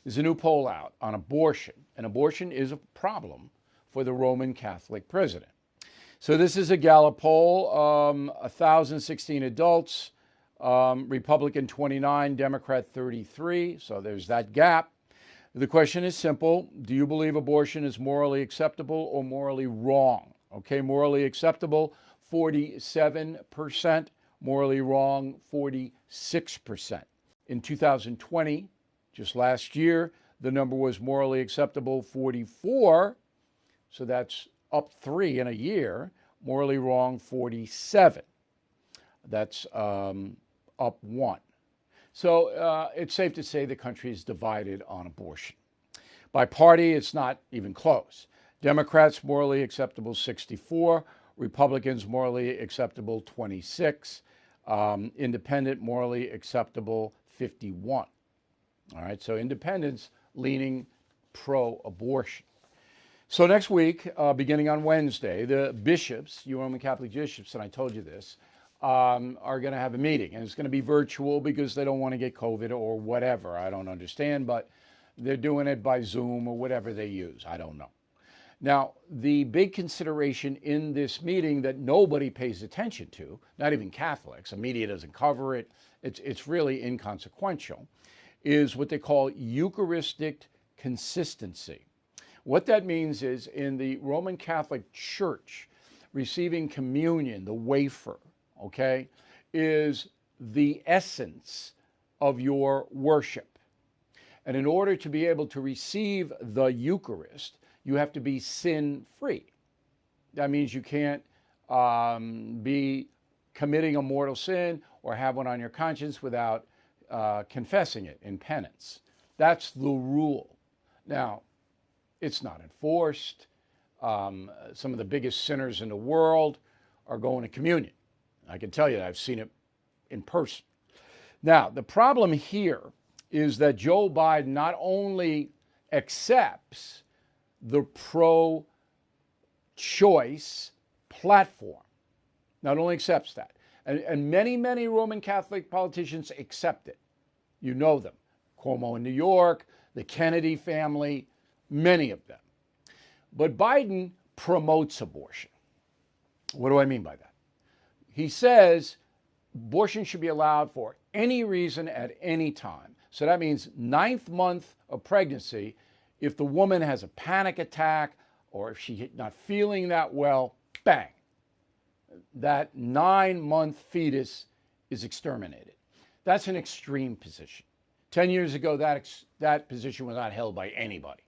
There's a new poll out on abortion, and abortion is a problem for the Roman Catholic president. So this is a Gallup poll, 1,016 adults, Republican 29, Democrat 33, so there's that gap. The question is simple. Do you believe abortion is morally acceptable or morally wrong? Okay, morally acceptable, 47%, morally wrong, 46%. In 2020, just last year, the number was morally acceptable, 44, so that's up 3 in a year. Morally wrong, 47. That's up 1. So it's safe to say the country is divided on abortion. By party, it's not even close. Democrats, morally acceptable, 64. Republicans, morally acceptable, 26. Independent, morally acceptable, 51. All right, so independents leaning pro-abortion. So next week, beginning on Wednesday, the bishops, you Roman Catholic bishops, and I told you this, are going to have a meeting. And it's going to be virtual because they don't want to get COVID or whatever. I don't understand, but they're doing it by Zoom or whatever they use. I don't know. Now, the big consideration in this meeting that nobody pays attention to, not even Catholics, the media doesn't cover it, it's really inconsequential, is what they call Eucharistic consistency. What that means is in the Roman Catholic Church, receiving communion, the wafer, okay, is the essence of your worship. And in order to be able to receive the Eucharist, you have to be sin-free. That means you can't be committing a mortal sin or have one on your conscience without confessing it in penance. That's the rule. Now, it's not enforced. Some of the biggest sinners in the world are going to communion. I can tell you that I've seen it in person. Now, the problem here is that Joe Biden not only accepts the pro-choice platform, not only accepts that, and many, many Roman Catholic politicians accept it. You know them. Cuomo in New York, the Kennedy family, many of them. But Biden promotes abortion. What do I mean by that? He says abortion should be allowed for any reason at any time. So that means 9th month of pregnancy, if the woman has a panic attack or if she's not feeling that well, bang, that 9-month fetus is exterminated. That's an extreme position. 10 years ago, that position was not held by anybody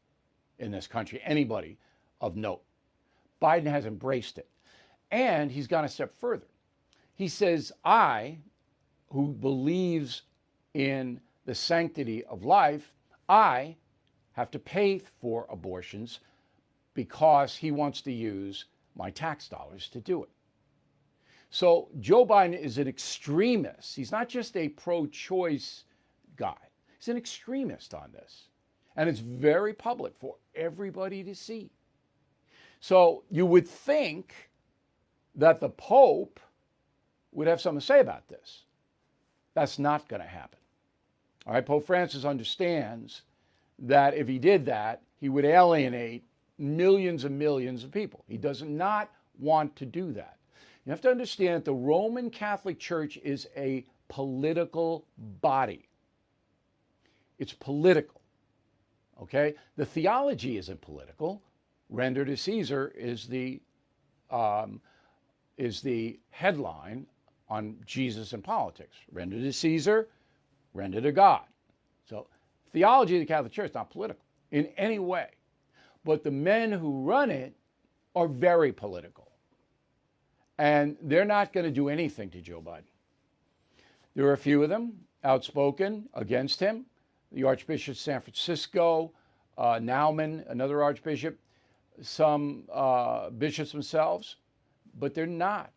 in this country, anybody of note. Biden has embraced it. And he's gone a step further. He says, I, who believes in the sanctity of life, I have to pay for abortions because he wants to use my tax dollars to do it. So Joe Biden is an extremist. He's not just a pro-choice guy. He's an extremist on this. And it's very public for everybody to see. So you would think that the Pope would have something to say about this. That's not going to happen. All right, Pope Francis understands that if he did that, he would alienate millions and millions of people. He does not want to do that. You have to understand that the Roman Catholic Church is a political body. It's political, okay? The theology isn't political. Render to Caesar is the headline on Jesus and politics. Render to Caesar, render to God. So theology of the Catholic Church is not political in any way. But the men who run it are very political. And they're not going to do anything to Joe Biden. There are a few of them outspoken against him. The Archbishop of San Francisco, Naumann, another archbishop, some bishops themselves, but they're not.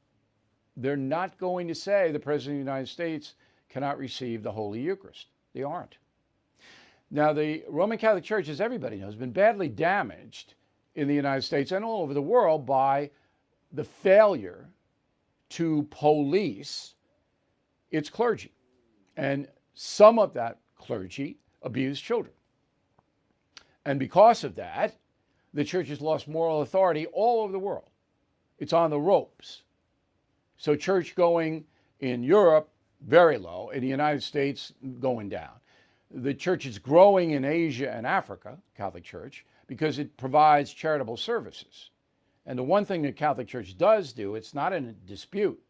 They're not going to say the President of the United States cannot receive the Holy Eucharist. They aren't. Now, the Roman Catholic Church, as everybody knows, has been badly damaged in the United States and all over the world by the failure to police its clergy. And some of that clergy abuse children. And because of that, the church has lost moral authority all over the world. It's on the ropes. So church going in Europe, very low. In the United States, going down. The church is growing in Asia and Africa, Catholic Church, because it provides charitable services. And the one thing the Catholic Church does do, it's not in a dispute,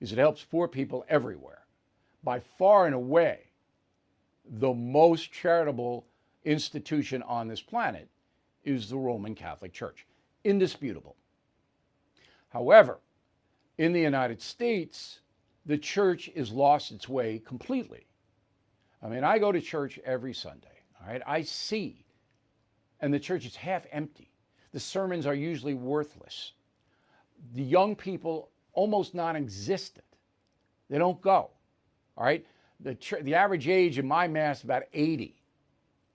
is it helps poor people everywhere. By far and away, the most charitable institution on this planet is the Roman Catholic Church. Indisputable. However, in the United States, the church has lost its way completely. I mean, I go to church every Sunday, all right? I see, and the church is half empty. The sermons are usually worthless. The young people, almost non-existent. They don't go, all right? The average age in my mass is about 80.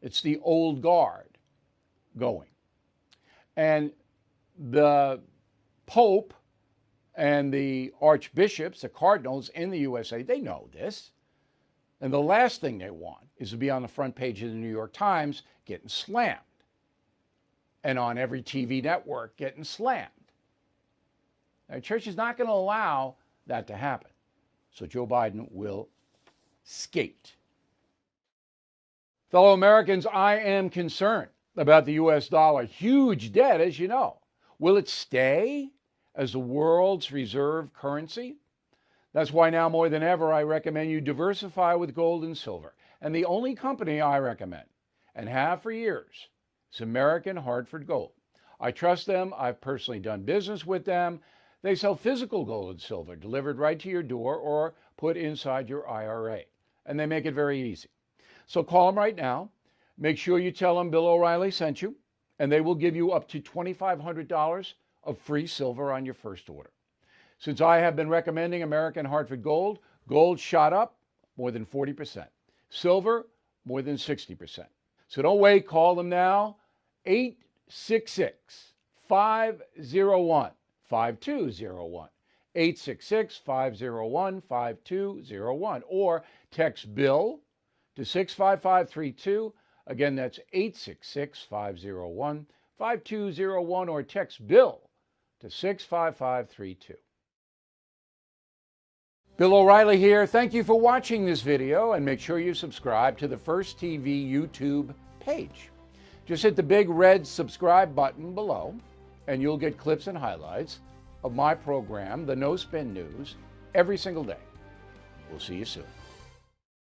It's the old guard going. And the Pope and the archbishops, the cardinals in the USA, they know this. And the last thing they want is to be on the front page of the New York Times getting slammed. And on every TV network getting slammed. Now, the church is not going to allow that to happen. So Joe Biden will skate. Fellow Americans, I am concerned about the US dollar. Huge debt, as you know. Will it stay as the world's reserve currency? That's why now more than ever, I recommend you diversify with gold and silver. And the only company I recommend, and have for years, is American Hartford Gold. I trust them. I've personally done business with them. They sell physical gold and silver delivered right to your door or put inside your IRA. And they make it very easy. So call them right now. Make sure you tell them Bill O'Reilly sent you, and they will give you up to $2,500 of free silver on your first order. Since I have been recommending American Hartford Gold, gold shot up more than 40%. Silver, more than 60%. So don't wait. Call them now. 866-501-5201. 866-501-5201. Or text Bill to 65532. Again, that's 866-501-5201. Or text Bill to 65532. Bill O'Reilly here. Thank you for watching this video, and make sure you subscribe to the First TV YouTube page. Just hit the big red subscribe button below, and you'll get clips and highlights of my program, The No Spin News, every single day. We'll see you soon.